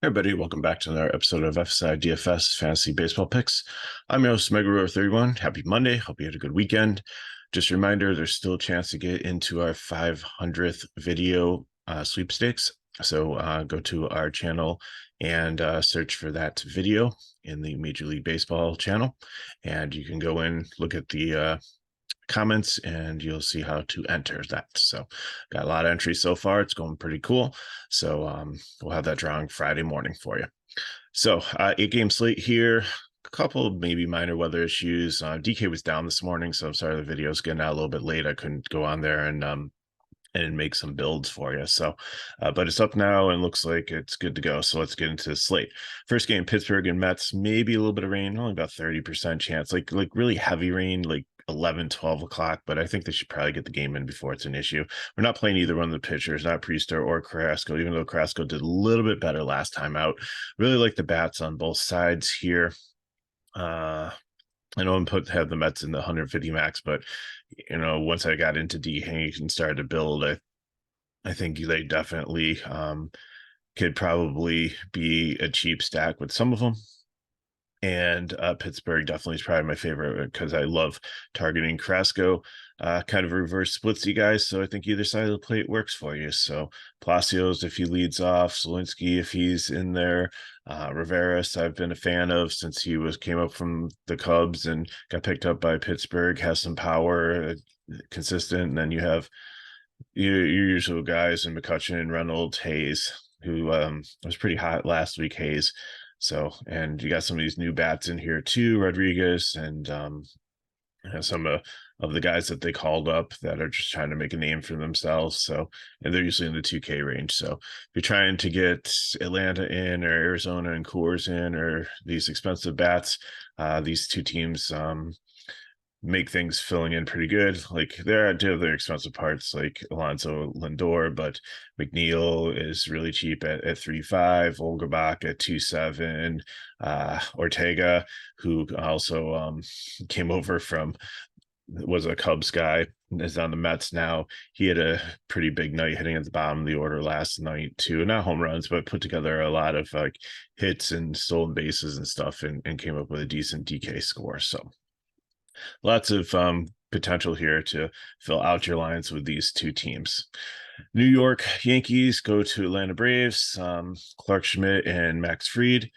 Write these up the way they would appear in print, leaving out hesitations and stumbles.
Hey everybody, welcome back to another episode of FSi DFS Fantasy Baseball Picks. I'm your host, Megaro31. Happy Monday. Hope you had a good weekend. Just a reminder, there's still a chance to get into our 500th video sweepstakes. So go to our channel and search for that video in the Major League Baseball channel. And you can go in, look at the comments, and you'll see how to enter that. So got a lot of entries so far. It's going pretty cool. So we'll have that drawing Friday morning for you. So 8-game slate here. A couple maybe minor weather issues. DK was down this morning, so I'm sorry the video's getting out a little bit late. I couldn't go on there and make some builds for you. So, but it's up now and looks like it's good to go. So let's get into the slate. First game, Pittsburgh and Mets, maybe a little bit of rain, only about 30% chance, like really heavy rain, like 11, 12 o'clock, but I think they should probably get the game in before it's an issue. We're not playing either one of the pitchers, not Priester or Carrasco, even though Carrasco did a little bit better last time out. Really like the bats on both sides here. I know I'm have the Mets in the 150 max, but once I got into D Hank and started to build, I think they definitely could probably be a cheap stack with some of them. And Pittsburgh definitely is probably my favorite because I love targeting Carrasco, kind of reverse splitsy guys. So I think either side of the plate works for you. So Palacios, if he leads off, Zielinski, if he's in there, Rivera's, I've been a fan of since he came up from the Cubs and got picked up by Pittsburgh, has some power, consistent. And then you have your usual guys in McCutcheon and Reynolds, Hayes, who was pretty hot last week, Hayes. So, and you got some of these new bats in here too, Rodriguez, and some of the guys that they called up that are just trying to make a name for themselves. So, and they're usually in the 2K range. So, if you're trying to get Atlanta in or Arizona and Coors in or these expensive bats, these two teams make things filling in pretty good. Like there are their expensive parts like Alonso Lindor, but McNeil is really cheap at 3.5, Olgerbach at 2.7, Ortega, who also came over from was a Cubs guy, is on the Mets now. He had a pretty big night hitting at the bottom of the order last night too. Not home runs, but put together a lot of like hits and stolen bases and stuff, and came up with a decent DK score. So lots of potential here to fill out your lines with these two teams. New York Yankees go to Atlanta Braves, Clark Schmidt and Max Fried.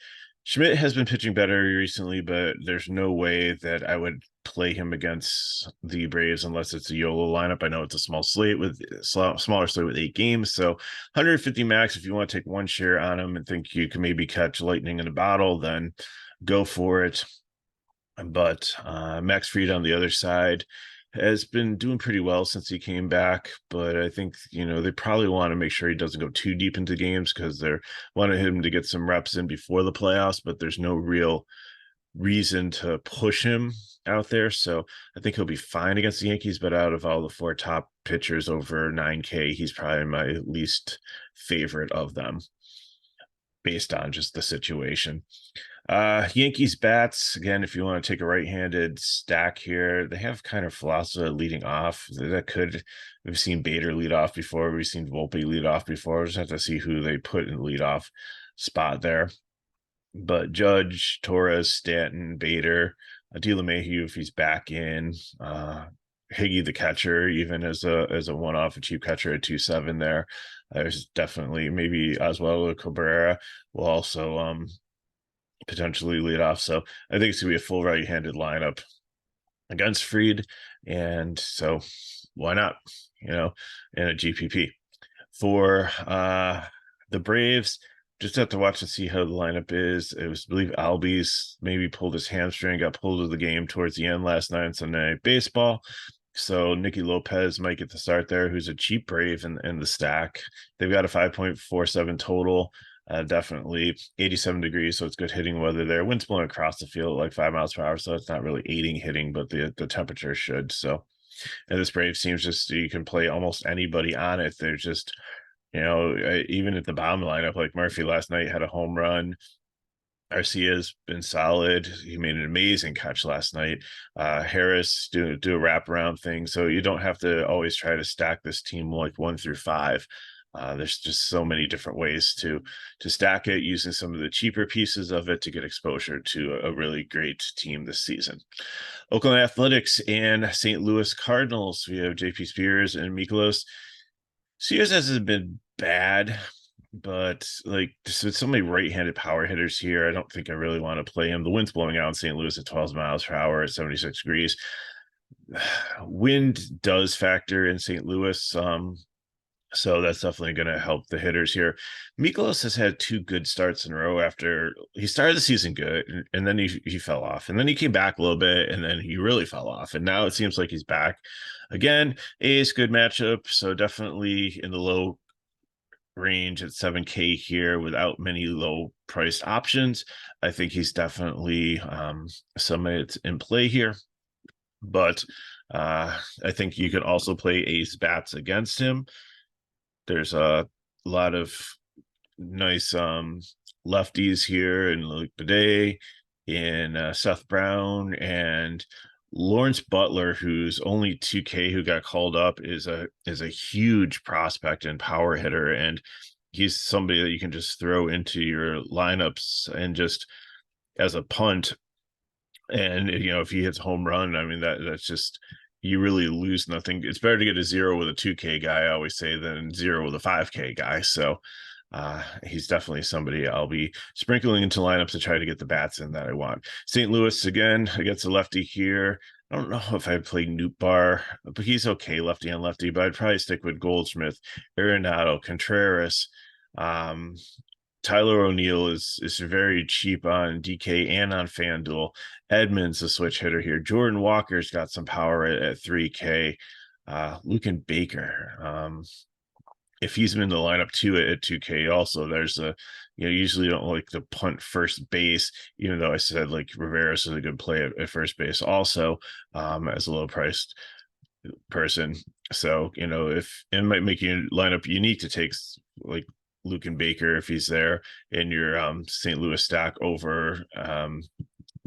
Schmidt has been pitching better recently, but there's no way that I would play him against the Braves unless it's a YOLO lineup. I know it's a small slate with smaller slate with 8 games. So 150 max, if you want to take one share on him and think you can maybe catch lightning in a bottle, then go for it. But Max Fried on the other side has been doing pretty well since he came back. But I think, they probably want to make sure he doesn't go too deep into games because they're wanting him to get some reps in before the playoffs, but there's no real reason to push him out there. So I think he'll be fine against the Yankees, but out of all the 4 top pitchers over 9K, he's probably my least favorite of them based on just the situation. Yankees bats, again, if you want to take a right-handed stack here, they have kind of philosophy leading off. We've seen Bader lead off before. We've seen Volpe lead off before. Just have to see who they put in the leadoff spot there. But Judge, Torres, Stanton, Bader, DeLemayhew, if he's back in, Higgy the catcher, even as a one-off, a cheap catcher at 2.7 there. There's definitely maybe Oswaldo Cabrera will also potentially lead off. So I think it's gonna be a full right-handed lineup against Fried, and so why not? In a GPP for the Braves. Just have to watch and see how the lineup is. It was, I believe, Albies maybe pulled his hamstring, got pulled of the game towards the end last night on Sunday Night Baseball. So Nicky Lopez might get the start there, who's a cheap Brave in the stack. They've got a 5.47 total. Definitely 87 degrees, so it's good hitting weather there. Wind's blowing across the field like 5 miles per hour, so it's not really aiding hitting, but the temperature should. So, and this Braves team's just, you can play almost anybody on it. They're just, even at the bottom lineup, like Murphy last night had a home run. Arcia's been solid. He made an amazing catch last night. Harris do a wraparound thing, so you don't have to always try to stack this team like 1 through 5. There's just so many different ways to stack it, using some of the cheaper pieces of it to get exposure to a really great team this season. Oakland Athletics and St. Louis Cardinals. We have JP Spears and Mikolas. Spears hasn't been bad, but like with so many right-handed power hitters here, I don't think I really want to play him. The wind's blowing out in St. Louis at 12 miles per hour at 76 degrees. Wind does factor in St. Louis. So that's definitely going to help the hitters here. Mikolas has had 2 good starts in a row after he started the season good, and then he fell off, and then he came back a little bit, and then he really fell off, and now it seems like he's back again. A's good matchup, so definitely in the low range at 7K here without many low priced options. I think he's definitely somebody that's in play here, but I think you can also play A's bats against him. There's a lot of nice lefties here in Luke Bidet, in Seth Brown, and Lawrence Butler, who's only 2K, who got called up, is a huge prospect and power hitter, and he's somebody that you can just throw into your lineups and just as a punt. And if he hits a home run, I mean that's just, you really lose nothing. It's better to get a 0 with a 2K guy, I always say, than 0 with a 5K guy. So he's definitely somebody I'll be sprinkling into lineups to try to get the bats in that I want. St. Louis again against a lefty here. I don't know if I'd play Nootbaar, but he's okay lefty on lefty, but I'd probably stick with Goldschmidt, Arenado, Contreras. Tyler O'Neill is very cheap on DK and on FanDuel. Edmonds, a switch hitter here. Jordan Walker's got some power at 3K. Lucan Baker, if he's in the lineup too at 2K, also there's usually don't like to punt first base, even though I said like Rivera's is a good play at first base also, as a low priced person. So if it might make your lineup unique to take like Lucan Baker if he's there in your St. Louis stack over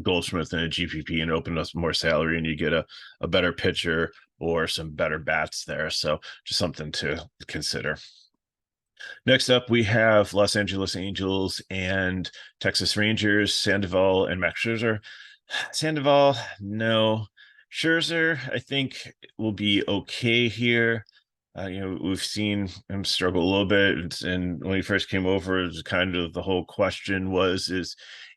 Goldschmidt and a GPP, and open up more salary, and you get a better pitcher or some better bats there. So just something to consider. Next up, we have Los Angeles Angels and Texas Rangers, Sandoval and Max Scherzer. Sandoval, no. Scherzer, I think, will be okay here. We've seen him struggle a little bit, and when he first came over, it was kind of the whole question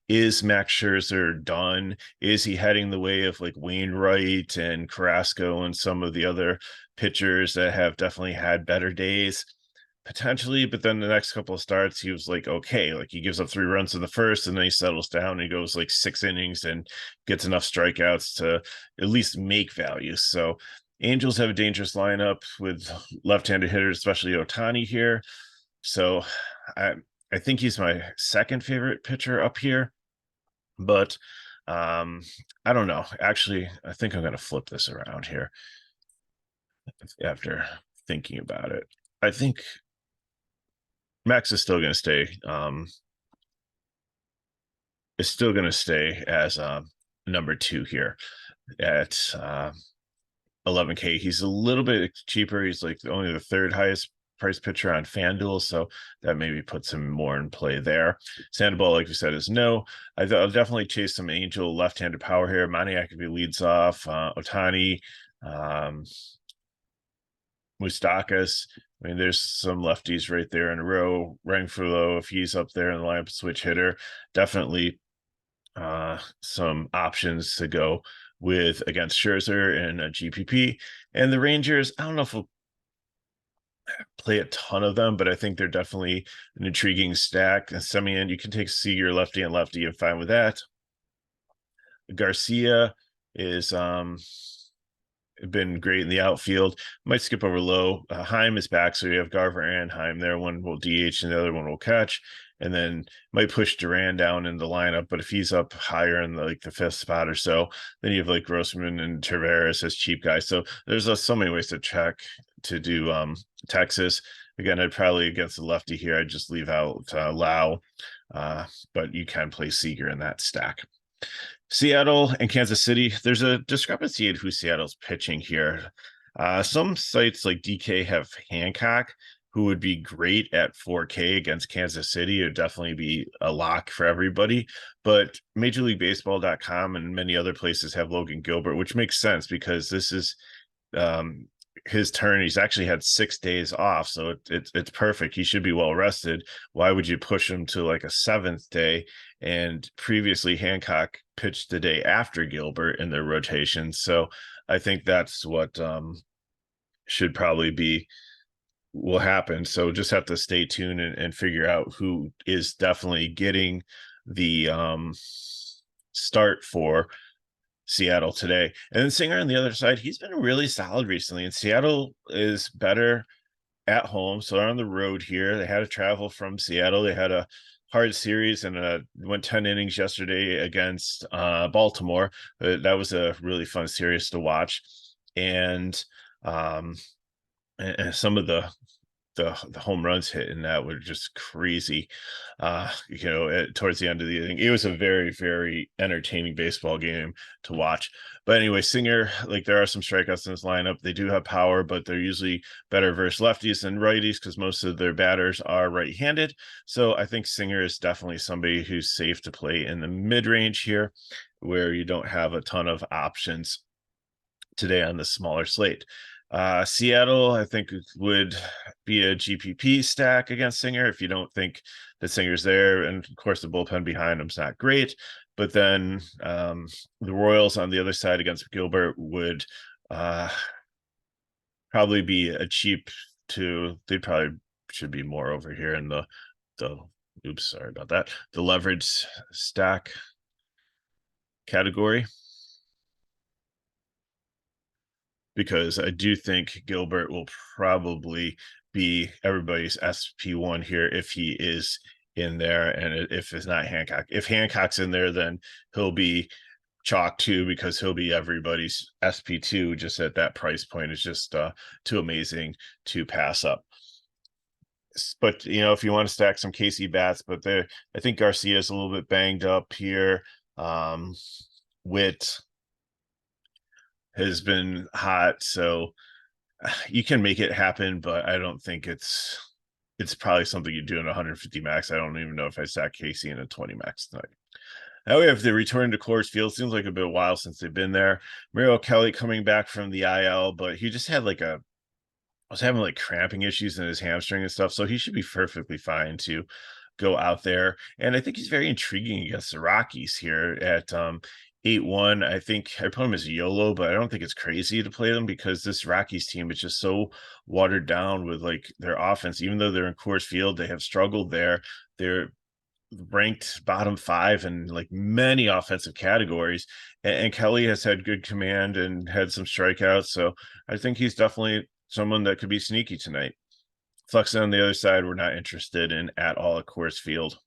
is Max Scherzer done? Is he heading the way of like Wainwright and Carrasco and some of the other pitchers that have definitely had better days? Potentially, but then the next couple of starts, he was like, okay, like he gives up 3 runs in the first, and then he settles down and he goes like 6 innings and gets enough strikeouts to at least make value. So Angels have a dangerous lineup with left-handed hitters, especially Ohtani here. So I think he's my second favorite pitcher up here, but I don't know. Actually, I think I'm going to flip this around here after thinking about it. I think Max is still going to stay. Is still going to stay as number 2 here at 11K. He's a little bit cheaper. He's like only the 3rd highest price pitcher on FanDuel, so that maybe puts him more in play there. Sandoval, like we said, is no. I'll definitely chase some Angel left-handed power here. Maniac leads off. Ohtani, Moustakas. I mean, there's some lefties right there in a row. Renfroe, if he's up there in the lineup, switch hitter, definitely some options to go with against Scherzer and a GPP. And the Rangers, I don't know if we'll play a ton of them, but I think they're definitely an intriguing stack. And Semien, you can take Seager lefty and lefty and fine with that. Garcia is been great in the outfield. Might skip over Lowe. Heim is back, so you have Garver and Heim there. One will DH and the other one will catch, and then might push Duran down in the lineup. But if he's up higher in the 5th spot or so, then you have like Grossman and Tavares as cheap guys. So there's so many ways to check to do Texas. Again, I'd probably against the lefty here, I'd just leave out Lau, but you can play Seager in that stack. Seattle and Kansas City, there's a discrepancy in who Seattle's pitching here. Some sites like DK have Hancock, who would be great at 4K against Kansas City. It would definitely be a lock for everybody. But MajorLeagueBaseball.com and many other places have Logan Gilbert, which makes sense because this is his turn. He's actually had 6 days off, so it's perfect. He should be well rested. Why would you push him to like a 7th day? And previously Hancock pitched the day after Gilbert in their rotation, so I think that's what should probably be will happen. So just have to stay tuned and figure out who is definitely getting the start for Seattle today. And then Singer on the other side, he's been really solid recently, and Seattle is better at home. So they're on the road here. They had to travel from Seattle. They had a hard series and went 10 innings yesterday against Baltimore. That was a really fun series to watch. And some of the home runs hit in that were just crazy. Towards the end of the inning, it was a very, very entertaining baseball game to watch. But anyway, Singer, like, there are some strikeouts in this lineup. They do have power, but they're usually better versus lefties than righties because most of their batters are right-handed. So I think Singer is definitely somebody who's safe to play in the mid-range here, where you don't have a ton of options today on the smaller slate. Seattle, I think, would be a GPP stack against Singer if you don't think that Singer's there. And of course, the bullpen behind him's not great. But then the Royals on the other side against Gilbert would probably be a cheap to, they probably should be more over here in the oops, sorry about that, the leverage stack category, because I do think Gilbert will probably be everybody's SP1 here if he is in there, and if it's not Hancock. If Hancock's in there, then he'll be chalk too, because he'll be everybody's SP2. Just at that price point is just too amazing to pass up. But if you want to stack some KC bats, but I think Garcia is a little bit banged up here. Witt has been hot, so you can make it happen, but I don't think it's probably something you do in 150 max. I don't even know if I stack KC in a 20 max tonight. Now we have the return to Coors Field. Seems like a bit while since they've been there. Mario Kelly coming back from the IL, but he just had was having like cramping issues in his hamstring and stuff, so he should be perfectly fine to go out there. And I think he's very intriguing against the Rockies here at 8-1. I think I put him as a YOLO, but I don't think it's crazy to play them because this Rockies team is just so watered down with like their offense. Even though they're in Coors Field, they have struggled there. They're ranked bottom 5 in like many offensive categories, and Kelly has had good command and had some strikeouts, so I think he's definitely someone that could be sneaky tonight. Flexen on the other side, we're not interested in at all at Coors Field.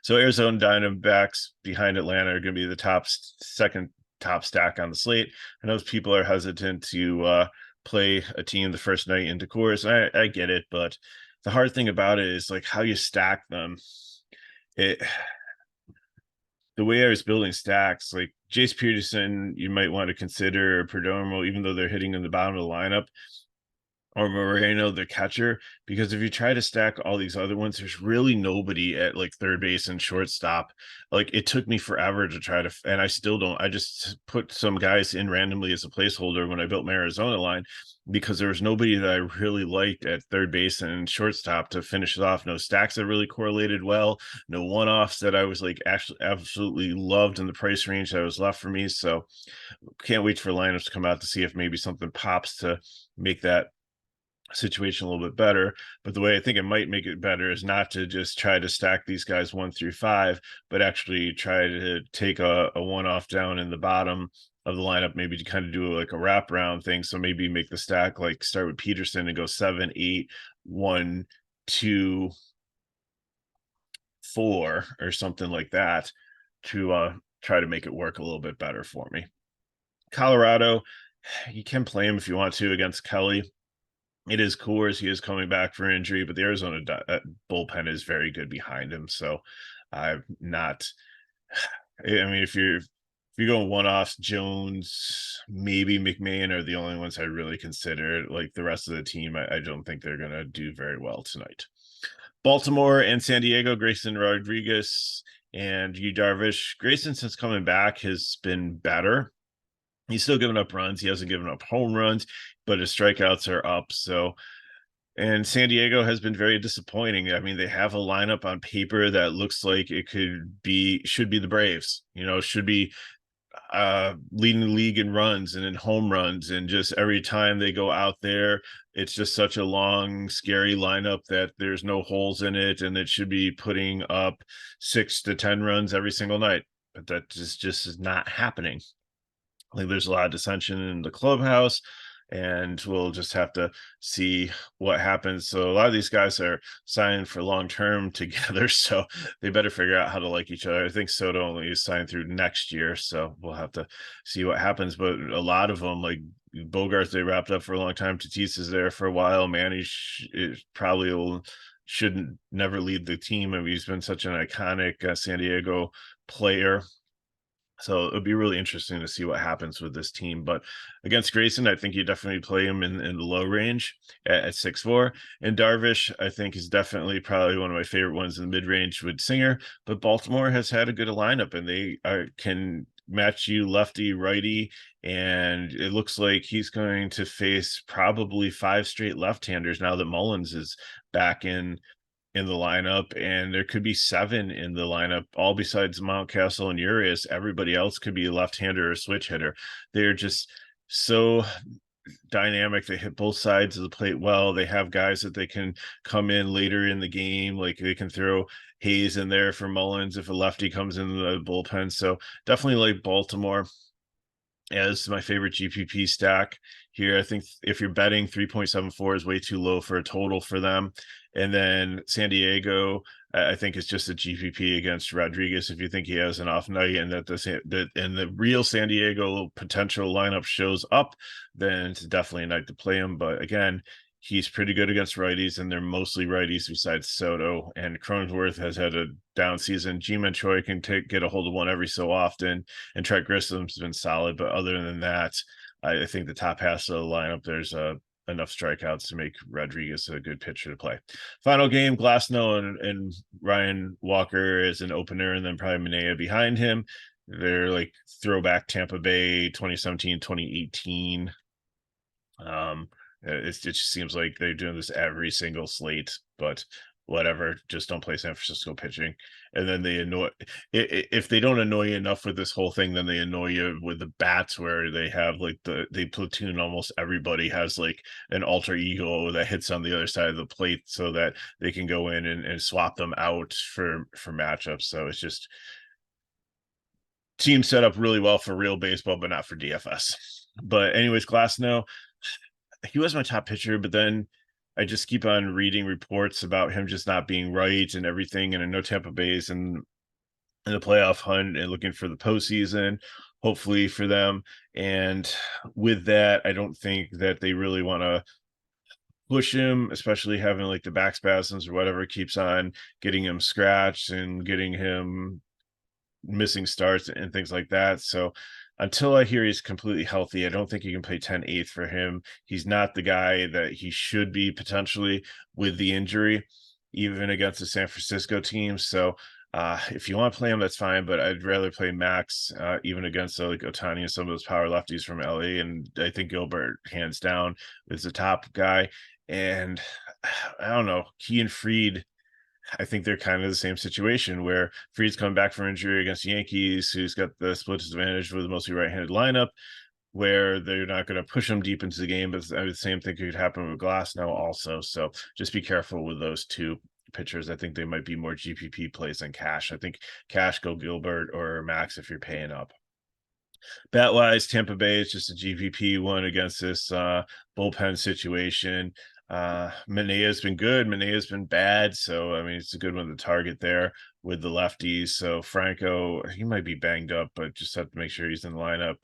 So Arizona Diamondbacks behind Atlanta are going to be the second top stack on the slate. I know people are hesitant to play a team the first night into Coors, and I get it, but the hard thing about it is like how you stack them. The way I was building stacks, like Jace Peterson, you might want to consider Perdomo, even though they're hitting in the bottom of the lineup, or Moreno, the catcher, because if you try to stack all these other ones, there's really nobody at like third base and shortstop. Like, it took me forever to try to, and I still don't. I just put some guys in randomly as a placeholder when I built my Arizona line, because there was nobody that I really liked at third base and shortstop to finish it off. No stacks that really correlated well, no one-offs that I was like actually absolutely loved in the price range that was left for me. So can't wait for lineups to come out to see if maybe something pops to make that situation a little bit better. But the way I think it might make it better is not to just try to stack these guys 1 through 5, but actually try to take a one-off down in the bottom of the lineup, maybe to kind of do like a wraparound thing. So maybe make the stack like start with Peterson and go 7, 8, 1, 2, 4 or something like that to try to make it work a little bit better for me. Colorado, you can play him if you want to against Kelly. It is Coors. He is coming back for injury, but the Arizona bullpen is very good behind him. So I'm not, I mean, if if you're going one-offs, Jones, maybe McMahon are the only ones I really consider. Like the rest of the team, I don't think they're going to do very well tonight. Baltimore and San Diego, Grayson Rodriguez and Yu Darvish. Grayson, since coming back, has been better. He's still giving up runs. He hasn't given up home runs, but his strikeouts are up. So, and San Diego has been very disappointing. I mean, they have a lineup on paper that looks like it should be the Braves, should be leading the league in runs and in home runs, and just every time they go out there, it's just such a long, scary lineup that there's no holes in it, and it should be putting up 6 to 10 runs every single night. But that just is not happening. Like there's a lot of dissension in the clubhouse, and we'll just have to see what happens. So a lot of these guys are signed for long term together, so they better figure out how to like each other. I think Soto only is signed through next year, so we'll have to see what happens. But a lot of them, like Bogarts, they wrapped up for a long time. Tatis is there for a while. Manny shouldn't never lead the team. I mean, he's been such an iconic San Diego player. So it'll be really interesting to see what happens with this team. But against Grayson, I think you definitely play him in the low range at 6'4". And Darvish, I think, is definitely probably one of my favorite ones in the mid-range with Singer. But Baltimore has had a good lineup, and they can match you lefty, righty, and it looks like he's going to face probably 5 straight left-handers now that Mullins is back in the lineup, and there could be 7 in the lineup, all besides Mountcastle and Urias. Everybody else could be a left-hander or switch hitter. They're just so dynamic. They hit both sides of the plate well. They have guys that they can come in later in the game, like they can throw Hayes in there for Mullins if a lefty comes in the bullpen. So definitely like Baltimore as my favorite GPP stack here. I think if you're betting, 3.74 is way too low for a total for them. And then San Diego, I think it's just a GPP against Rodriguez if you think he has an off night, and that the real San Diego potential lineup shows up, then it's definitely a night to play him. But again, he's pretty good against righties, and they're mostly righties besides Soto. And Cronenworth has had a down season. Ji-Man Choi can get a hold of one every so often, and Trent Grissom's been solid. But other than that, I think the top half of the lineup, there's enough strikeouts to make Rodriguez a good pitcher to play. Final game, Glasnow and Ryan Walker as an opener, and then probably Manaea behind him. They're like throwback Tampa Bay 2017, 2018. It just seems like they're doing this every single slate, but whatever, just don't play San Francisco pitching. And then they annoy, if they don't annoy you enough with this whole thing, then they annoy you with the bats, where they have like they platoon almost everybody has like an alter ego that hits on the other side of the plate so that they can go in and swap them out for matchups. So it's just team set up really well for real baseball, but not for DFS. But anyways, Glasnow, he was my top pitcher, but then I just keep on reading reports about him just not being right and everything. And I know Tampa Bay's in the playoff hunt and looking for the postseason, hopefully for them. And with that, I don't think that they really want to push him, especially having like the back spasms or whatever keeps on getting him scratched and getting him missing starts and things like that. So until I hear he's completely healthy, I don't think you can play 10-8 for him. He's not the guy that he should be potentially with the injury, even against the San Francisco team. So if you want to play him, that's fine, but I'd rather play Max, even against like Ohtani and some of those power lefties from LA. And I think Gilbert, hands down, is the top guy. And I don't know, Key and Fried, I think they're kind of the same situation where Fried's coming back from injury against the Yankees, who's got the split advantage with a mostly right-handed lineup, where they're not going to push him deep into the game. But the same thing could happen with Glasnow also. So just be careful with those two pitchers. I think they might be more GPP plays than cash. I think cash, go Gilbert or Max if you're paying up. Bat-wise, Tampa Bay is just a GPP one against this bullpen situation. Manaea's been good. Manaea's been bad. So, I mean, it's a good one to target there with the lefties. So Franco, he might be banged up, but just have to make sure he's in the lineup.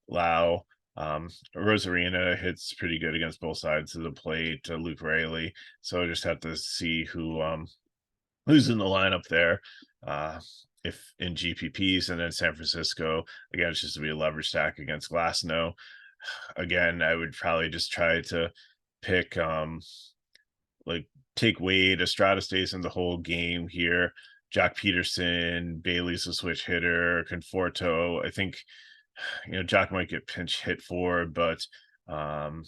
Lau, Rosarina hits pretty good against both sides of the plate. Luke Raley. So I just have to see who's in the lineup there. if in GPPs, and then San Francisco again, it's just to be a leverage stack against Glasnow. Again, I would probably just try to pick like take Wade. Estrada stays in the whole game here. Jock Peterson, Bailey's a switch hitter. Conforto, I think Jock might get pinch hit for, but um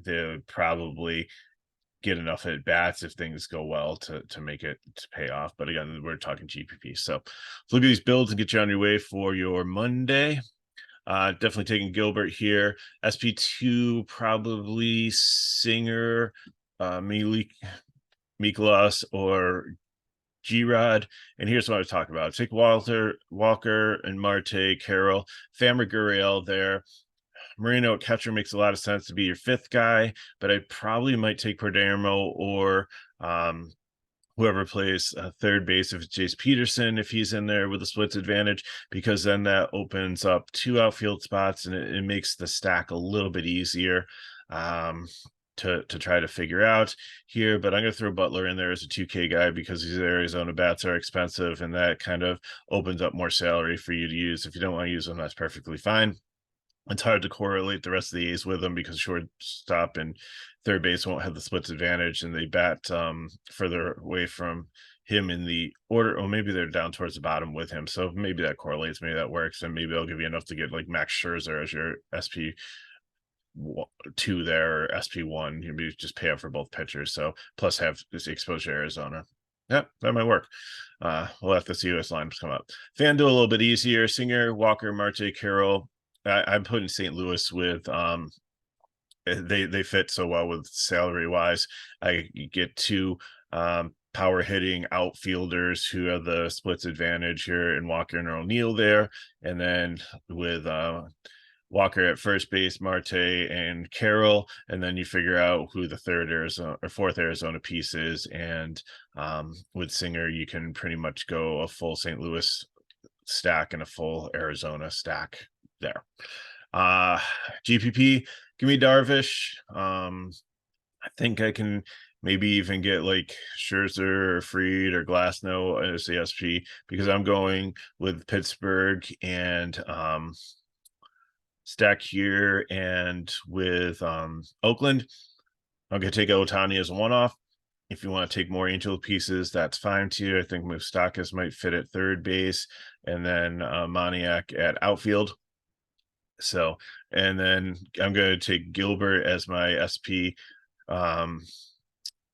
they'll probably get enough at bats if things go well to make it to pay off. But again, we're talking GPP. So look at these builds and get you on your way for your Monday. Definitely taking Gilbert here. SP2, probably Singer, Mikolas, or G-Rod. And here's what I was talking about. Take Walker and Marte, Carroll, Framber Gurriel there. Marino at catcher makes a lot of sense to be your fifth guy, but I probably might take Perdomo or whoever plays third base, if it's Jace Peterson, if he's in there with a splits advantage, because then that opens up 2 outfield spots and it makes the stack a little bit easier to try to figure out here. But I'm going to throw Butler in there as a 2K guy because these Arizona bats are expensive, and that kind of opens up more salary for you to use. If you don't want to use them, that's perfectly fine. It's hard to correlate the rest of the A's with them because shortstop and third base won't have the splits advantage, and they bat further away from him in the order, or maybe they're down towards the bottom with him. So maybe that correlates, maybe that works, and maybe they'll give you enough to get like Max Scherzer as your SP2 there, or SP1. You maybe just pay up for both pitchers. So plus have this exposure to Arizona. Yep, that might work. We'll have to see US lines come up. FanDuel a little bit easier. Singer, Walker, Marte, Carroll. I'm putting St. Louis with they fit so well with salary wise. I get 2 power hitting outfielders who have the splits advantage here in Walker and O'Neill there, and then with Walker at first base, Marte and Carroll, and then you figure out who the third Arizona or fourth Arizona piece is, and with Singer you can pretty much go a full St. Louis stack and a full Arizona stack there. GPP, give me Darvish. I think I can maybe even get like Scherzer or Fried or Glasnow as the SP, because I'm going with Pittsburgh and stack here, and with Oakland. I'm gonna take Ohtani as a one-off. If you want to take more Angel pieces, that's fine too. I think Moustakas might fit at third base, and then Moniak at outfield. So, and then I'm going to take Gilbert as my SP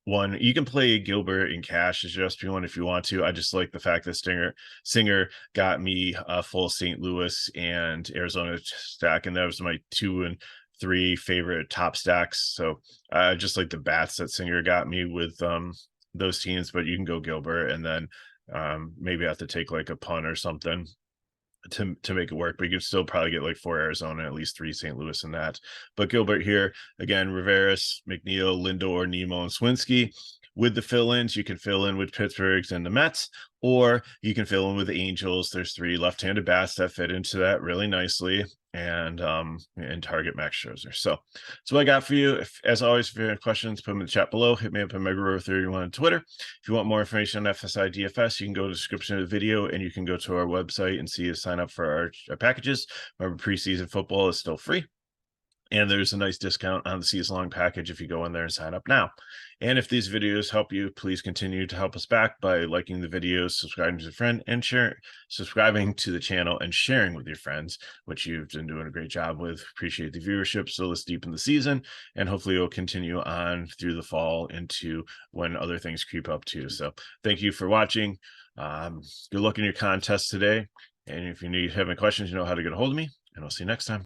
one. You can play Gilbert in cash as your SP1 if you want to. I just like the fact that Singer got me a full St. Louis and Arizona stack, and that was my 2 and 3 favorite top stacks. So I just like the bats that Singer got me with those teams. But you can go Gilbert, and then maybe I have to take like a punt or something to make it work, but you can still probably get like 4 Arizona, at least 3 St. Louis in that. But Gilbert here again, Rivera, McNeil, Lindor, Nemo, and Swinsky. With the fill-ins, you can fill in with Pittsburgh's and the Mets, or you can fill in with the Angels. There's 3 left-handed bats that fit into that really nicely, and target Max Scherzer. So that's what I got for you. As always, if you have any questions, put them in the chat below. Hit me up at MegaRow31 on Twitter. If you want more information on FSi DFS, you can go to the description of the video, and you can go to our website and see us sign up for our packages. Remember, preseason football is still free, and there's a nice discount on the season-long package if you go in there and sign up now. And if these videos help you, please continue to help us back by liking the videos, subscribing to a friend, and subscribing to the channel and sharing with your friends, which you've been doing a great job with. Appreciate the viewership. So let's deepen the season, and hopefully it'll continue on through the fall into when other things creep up too. So thank you for watching. Good luck in your contest today. And if you have any questions, you know how to get a hold of me, and I'll see you next time.